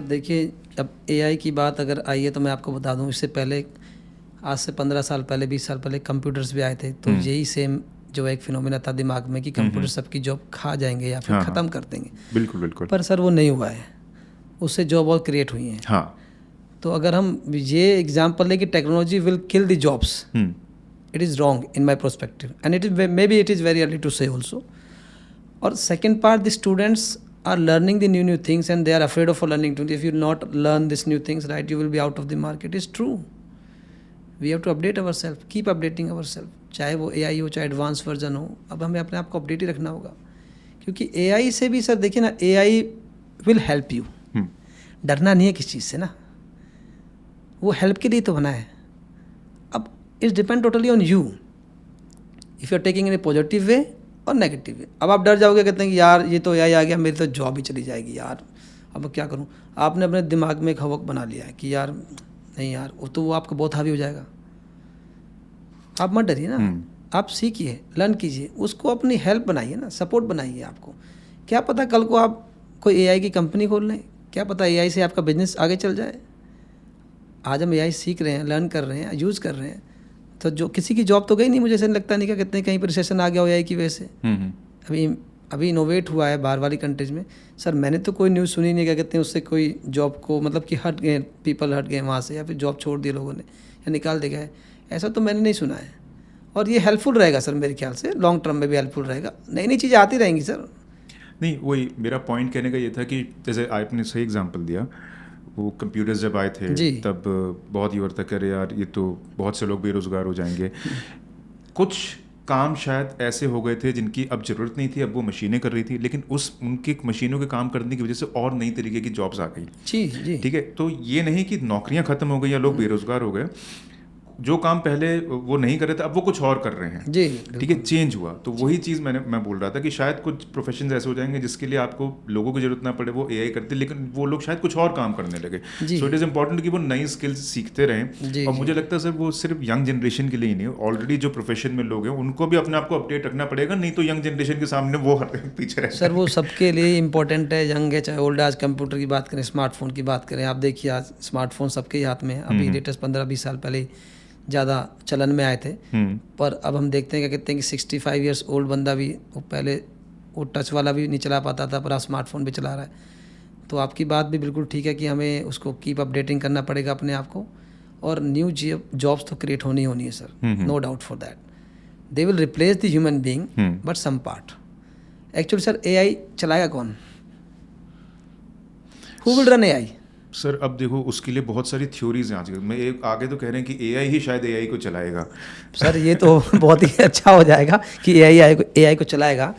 देखिए, अब एआई की बात अगर आई है तो मैं आपको बता दूं, इससे पहले आज से 15 साल पहले 20 साल पहले कंप्यूटर्स भी आए थे, तो यही सेम जो एक फिनोमेना था दिमाग में कि कंप्यूटर सबकी जॉब खा जाएंगे या फिर ख़त्म कर देंगे। बिल्कुल बिल्कुल। पर सर वो नहीं हुआ है, उससे जॉब और क्रिएट हुई हैं। हाँ। तो अगर हम ये एग्जांपल लें कि technology will kill the jobs, it is wrong in my perspective and it is maybe it is very early to say also. और second part, the students are learning the new things and they are afraid of learning too. If you not learn these new things, right, you will be out of the market. It's true. We have to update ourselves, keep updating ourselves. चाहे वो AI हो, चाहे advance version हो, अब हमें अपने आप को अपडेट ही रखना होगा। क्योंकि AI से भी सर देखिए ना, AI will help you. डरना नहीं है किस चीज़ से ना, वो हेल्प के लिए तो बना है। अब it's depend totally on you, if you are taking in a positive way और नेगेटिव है। अब आप डर जाओगे, कहते हैं कि यार ये तो AI आ गया, मेरी तो जॉब ही चली जाएगी यार, अब क्या करूं। आपने अपने दिमाग में एक हवक बना लिया है कि यार नहीं यार, वो आपका बहुत हावी हो जाएगा। आप मत डरिए ना, आप सीखिए, लर्न कीजिए, उसको अपनी हेल्प बनाइए ना, सपोर्ट बनाइए। आपको क्या पता कल को आप कोई AI की कंपनी खोल लें, क्या पता AI से आपका बिजनेस आगे चल जाए। आज हम AI सीख रहे हैं, लर्न कर रहे हैं, यूज़ कर रहे हैं, तो जो किसी की जॉब तो गई नहीं, मुझे ऐसा नहीं लगता नहीं कि कितने कहीं पर रिसेशन आ गया हो AI की वजह से। अभी इनोवेट हुआ है बाहर वाली कंट्रीज में। सर मैंने तो कोई न्यूज़ सुनी नहीं, क्या कहते हैं, उससे कोई जॉब को मतलब कि हट गए, पीपल हट गए वहाँ से, या फिर जॉब छोड़ दिए लोगों ने या निकाल दिया गया, ऐसा तो मैंने नहीं सुना है। और ये हेल्पफुल रहेगा सर, मेरे ख्याल से लॉन्ग टर्म में भी हेल्पफुल रहेगा, नई नई चीज़ें आती रहेंगी सर। नहीं, वही मेरा पॉइंट कहने का ये था कि जैसे आपने सही एग्जांपल दिया, वो कंप्यूटर्स जब आए थे तब बहुत युवा तक करे यार ये तो बहुत से लोग बेरोज़गार हो जाएंगे। कुछ काम शायद ऐसे हो गए थे जिनकी अब ज़रूरत नहीं थी, अब वो मशीनें कर रही थी, लेकिन उनकी मशीनों के काम करने की वजह से और नई तरीके की जॉब्स आ गई। जी। ठीक है, तो ये नहीं कि नौकरियां ख़त्म हो गई या लोग बेरोज़गार हो गए, जो काम पहले वो नहीं कर रहे थे अब वो कुछ और कर रहे हैं। जी, ठीक है, चेंज हुआ। तो वही चीज़ मैं बोल रहा था कि शायद कुछ प्रोफेशंस ऐसे हो जाएंगे जिसके लिए आपको लोगों की जरूरत ना पड़े, वो AI करते, लेकिन वो लोग शायद कुछ और काम करने लगे। सो इट इज़ इंपॉर्टेंट कि वो नई स्किल्स सीखते रहें। और मुझे लगता है सर वो सिर्फ यंग जनरेशन के लिए ही नहीं, ऑलरेडी जो प्रोफेशन में लोग हैं उनको भी अपने आप को अपडेट रखना पड़ेगा, नहीं तो यंग जनरेशन के सामने वो पीछे रह सर। वो सबके लिए इंपॉर्टेंट है, यंग है चाहे ओल्ड। आज कंप्यूटर की बात करें, स्मार्टफोन की बात करें, आप देखिए आज स्मार्टफोन सबके हाथ में है। अभी लेटेस्ट 15-20 साल पहले ज़्यादा चलन में आए थे, पर अब हम देखते हैं क्या कहते हैं कि 65 ईयर्स ओल्ड बंदा भी, वो पहले वो टच वाला भी नहीं चला पाता था, पर अब स्मार्टफोन भी चला रहा है। तो आपकी बात भी बिल्कुल ठीक है कि हमें उसको कीप अपडेटिंग करना पड़ेगा अपने आप को, और न्यू जॉब्स तो क्रिएट होनी है sir, no doubt for that. They will replace the human being, but some part. Actually sir AI चलाएगा कौन? Who will run AI? Sir अब देखो उसके लिए बहुत सारी थ्योरीज हैं आजकल में, आगे तो कह रहे हैं कि AI ही शायद AI को चलाएगा। सर ये तो बहुत ही अच्छा हो जाएगा कि AI को चलाएगा,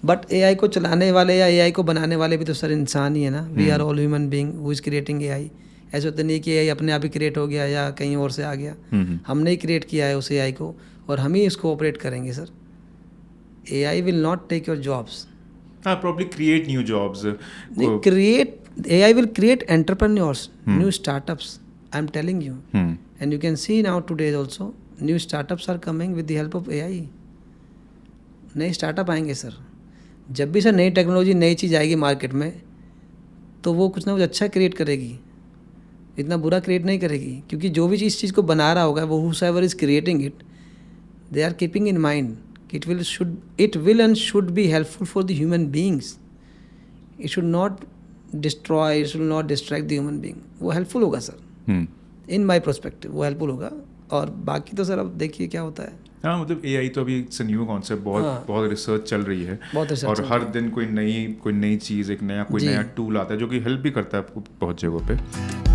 बट AI को चलाने वाले या AI को बनाने वाले भी तो सर इंसान ही है ना। We are all human being who is creating AI। ऐसा तो नहीं कि AI अपने आप ही क्रिएट हो गया या कहीं और से आ गया, हमने ही क्रिएट किया है उस AI को, और हम ही इसको ऑपरेट करेंगे sir. AI will not take your jobs, probably create new jobs. AI will create entrepreneurs, new startups. I'm telling you. And you can see now today also, new startups are coming with the help of AI. नए startup आएंगे sir. जब भी sir नई technology, नई चीज़ आएगी market में, तो वो कुछ ना कुछ अच्छा क्रिएट करेगी, इतना बुरा क्रिएट नहीं करेगी। क्योंकि जो भी चीज़ को बना रहा होगा, वो whosoever is creating it, they are keeping in mind it will and should be helpful for the human beings. It should not destroy, it should not distract the human being. वो हेल्पफुल होगा sir, in my perspective वो helpful होगा। और बाकी तो sir अब देखिए क्या होता है। हाँ, मतलब AI तो अभी इट्स न्यू कॉन्सेप्ट, बहुत रिसर्च चल रही है, और हर दिन कोई नई चीज़, एक नया टूल आता है जो कि हेल्प भी करता है आपको बहुत जगहों पे।